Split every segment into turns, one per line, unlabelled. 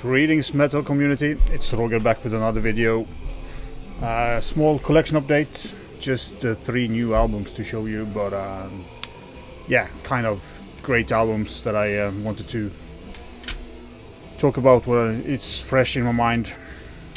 Greetings metal community, it's Roger back with another video. Small collection update, just 3 new albums to show you, but yeah, kind of great albums that I wanted to talk about when it's fresh in my mind.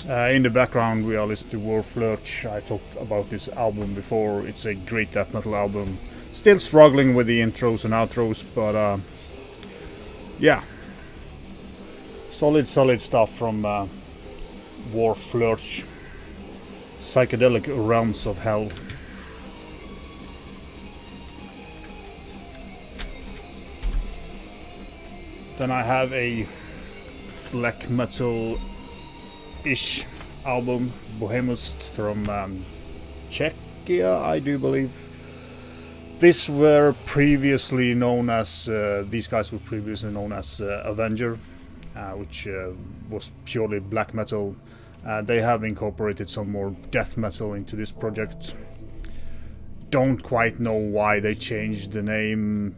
In the background we are listening to Wharflurch. I talked about this album before. It's a great death metal album. Still struggling with the intros and outros, but yeah, solid stuff from Wharflurch. Psychedelic Realms of Hell. Then I have a black metal-ish album, Bohemyst, from Czechia, I do believe. These were previously known as, these guys were previously known as Avenger, which was purely black metal. They have incorporated some more death metal into this project. Don't quite know why they changed the name,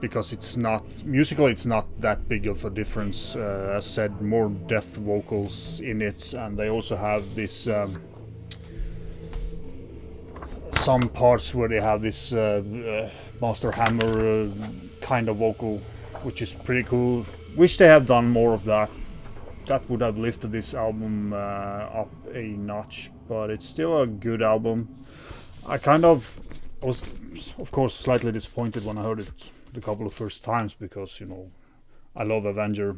because it's not musically, it's not that big of a difference. As I said, more death vocals in it, and they also have this some parts where they have this Master Hammer kind of vocal, which is pretty cool. Wish they have done more of that. That would have lifted this album up a notch, but it's still a good album. I was, of course, slightly disappointed when I heard it the couple of first times, because, you know, I love Avenger.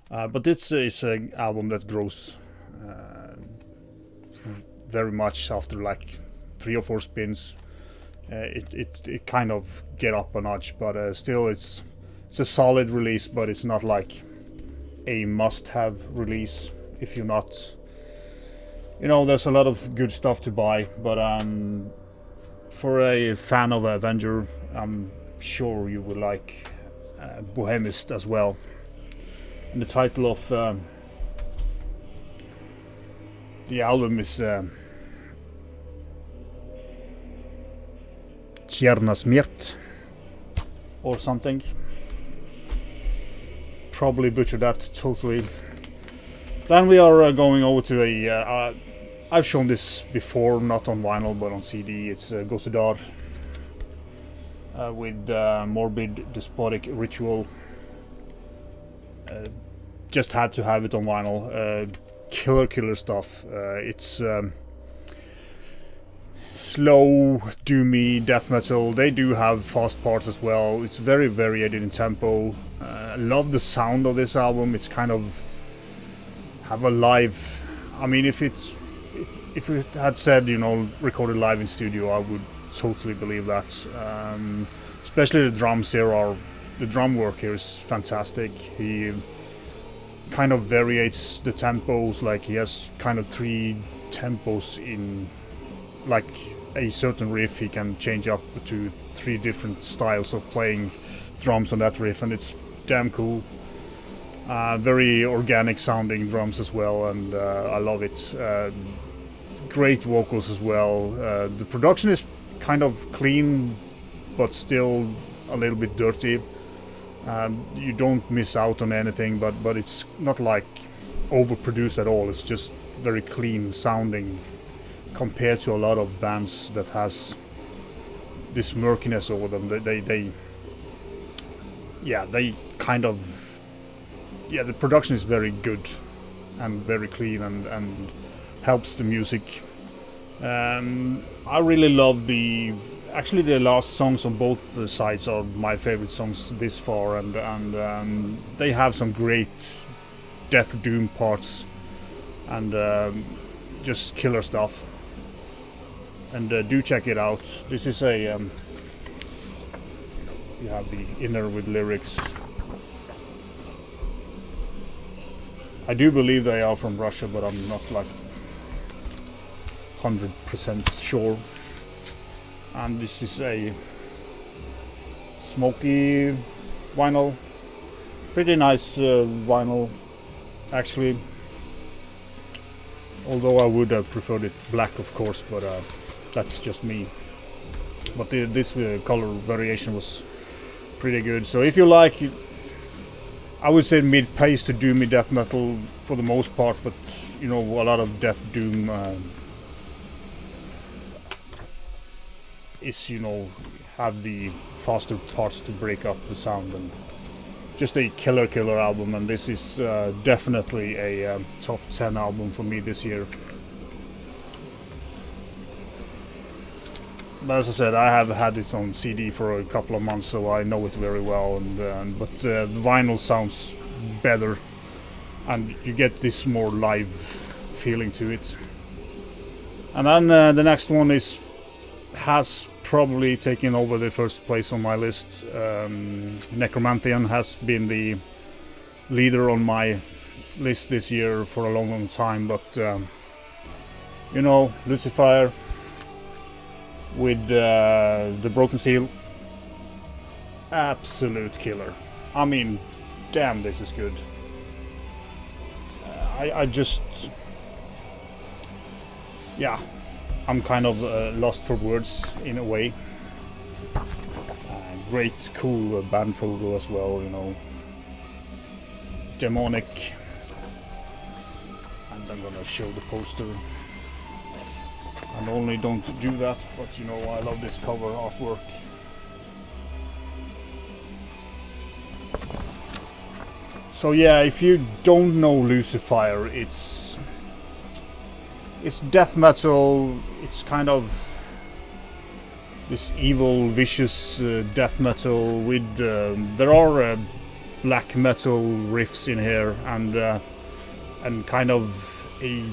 But it's an album that grows very much after like 3 or 4 spins. It kind of get up a notch, but still it's a solid release, but it's not like a must-have release if you're not, you know, there's a lot of good stuff to buy, but for a fan of Avenger, I'm sure you will like Bohemyst as well. And the title of the album is Smrt or something. Probably butchered that totally. Then we are going over to a I've shown this before, not on vinyl but on CD. It's Gosudar with Morbid, Despotic, Ritual. Just had to have it on vinyl. Killer stuff. It's slow, doomy death metal. They do have fast parts as well. It's very varied in tempo. I love the sound of this album. It's kind of have a live. I mean, if it had said, you know, recorded live in studio, I would totally believe that. Especially the drums here the drum work here is fantastic. He kind of varies the tempos. Like he has kind of 3 tempos in, like a certain riff he can change up to 3 different styles of playing drums on that riff, and it's damn cool. Very organic sounding drums as well, and I love it. Great vocals as well. The production is kind of clean but still a little bit dirty. You don't miss out on anything, but it's not like overproduced at all. It's just very clean sounding compared to a lot of bands that has this murkiness over them. They kind of, the production is very good and very clean and helps the music. I really love the last songs on both sides are my favorite songs this far, and they have some great death doom parts and just killer stuff. And do check it out. This is a you have the inner with lyrics. I do believe they are from Russia, but I'm not like 100% sure. And this is a smoky vinyl. Pretty nice vinyl, actually. Although I would have preferred it black, of course, but that's just me. But this color variation was pretty good. So if you like, I would say mid-pace to doomy death metal for the most part, but you know, a lot of death doom is, you know, have the faster parts to break up the sound, and just a killer album. And this is definitely a top 10 album for me this year. But as I said, I have had it on CD for a couple of months, so I know it very well. And but the vinyl sounds better, and you get this more live feeling to it. And then the next one has probably taken over the first place on my list. Necromantian has been the leader on my list this year for a long time, but you know, Lvcifyre with the Broken Seal, absolute killer. I mean, damn, this is good. I just, yeah, I'm kind of lost for words in a way. Great, cool band photo as well, you know. Demonic. And I'm gonna show the poster. I normally don't do that, but you know, I love this cover artwork. So yeah, if you don't know Lvcifyre, it's death metal. It's kind of this evil, vicious death metal with there are black metal riffs in here, and kind of a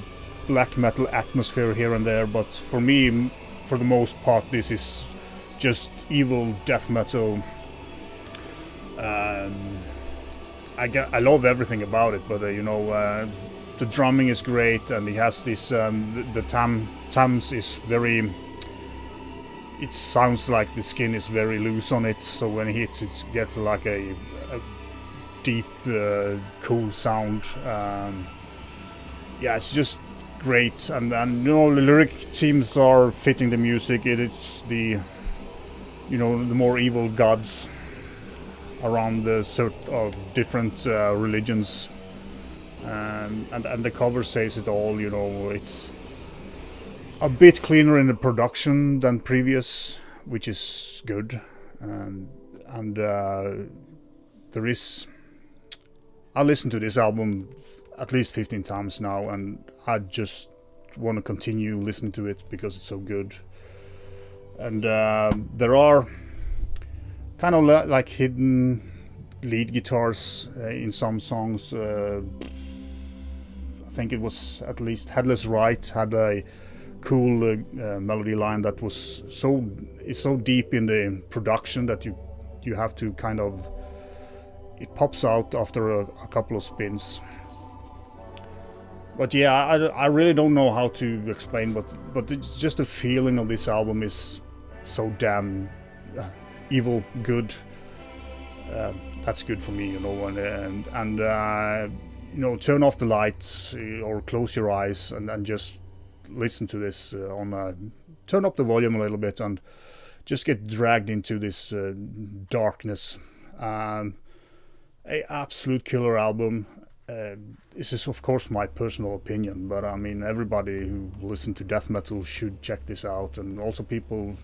black metal atmosphere here and there. But for me, for the most part, this is just evil death metal. I love everything about it, but you know, the drumming is great, and he has this the tams is very, it sounds like the skin is very loose on it, so when he hits it gets like a deep cool sound. Yeah, it's just great, and you know, the lyric themes are fitting the music. It's the, you know, the more evil gods around the sort of different religions, and the cover says it all. You know, it's a bit cleaner in the production than previous, which is good, and there is, I listened to this album at least 15 times now, and I just want to continue listening to it because it's so good. And there are kind of like hidden lead guitars in some songs. I think it was at least Headless Right had a cool melody line that was so deep in the production that you have to kind of, it pops out after a couple of spins. But yeah, I really don't know how to explain, but it's just the feeling of this album is so damn evil good. That's good for me, you know, and you know, turn off the lights or close your eyes and just listen to this turn up the volume a little bit and just get dragged into this darkness. A absolute killer album. This is of course my personal opinion, but I mean, everybody who listens to death metal should check this out, and also people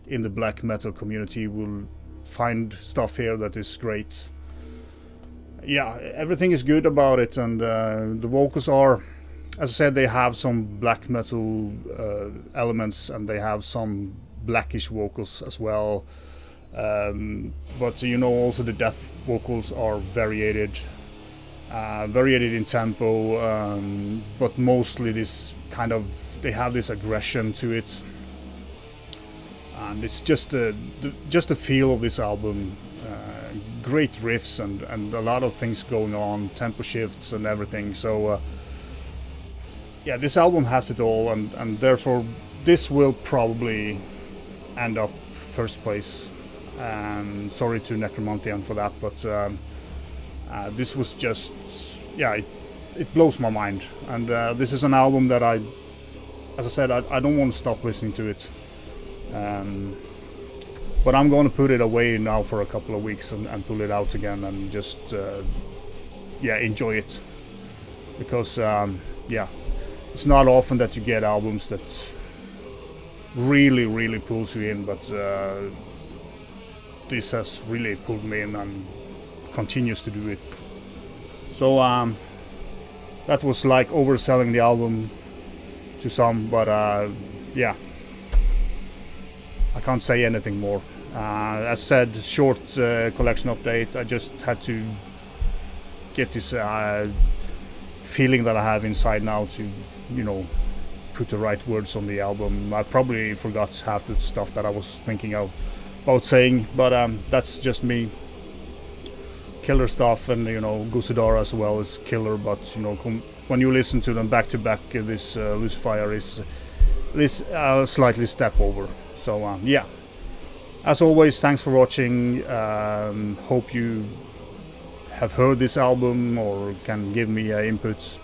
in the black metal community will find stuff here that is great. Yeah, everything is good about it, and the vocals are, as I said, they have some black metal elements, and they have some blackish vocals as well. But you know, also the death vocals are variated in tempo, but mostly this kind of, they have this aggression to it, and it's just the feel of this album. Great riffs and a lot of things going on, tempo shifts and everything. So yeah, this album has it all, and therefore this will probably end up first place. Sorry to Necromantian for that, but this was just, yeah, it blows my mind. And this is an album that as I said, I don't want to stop listening to it. But I'm going to put it away now for a couple of weeks and pull it out again and just enjoy it, because it's not often that you get albums that really pulls you in, but this has really pulled me in and continues to do it. So that was like overselling the album to some, but I can't say anything more. As said, short collection update. I just had to get this feeling that I have inside now to, put the right words on the album. I probably forgot half the stuff that I was thinking of about saying, but that's just me. Killer stuff, and Gosudar as well is killer, but when you listen to them back to back, this Lvcifyre is this slightly step over. So as always, thanks for watching. Hope you have heard this album or can give me input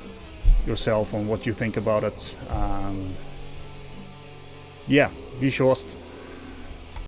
yourself on what you think about it. Vi kjøst.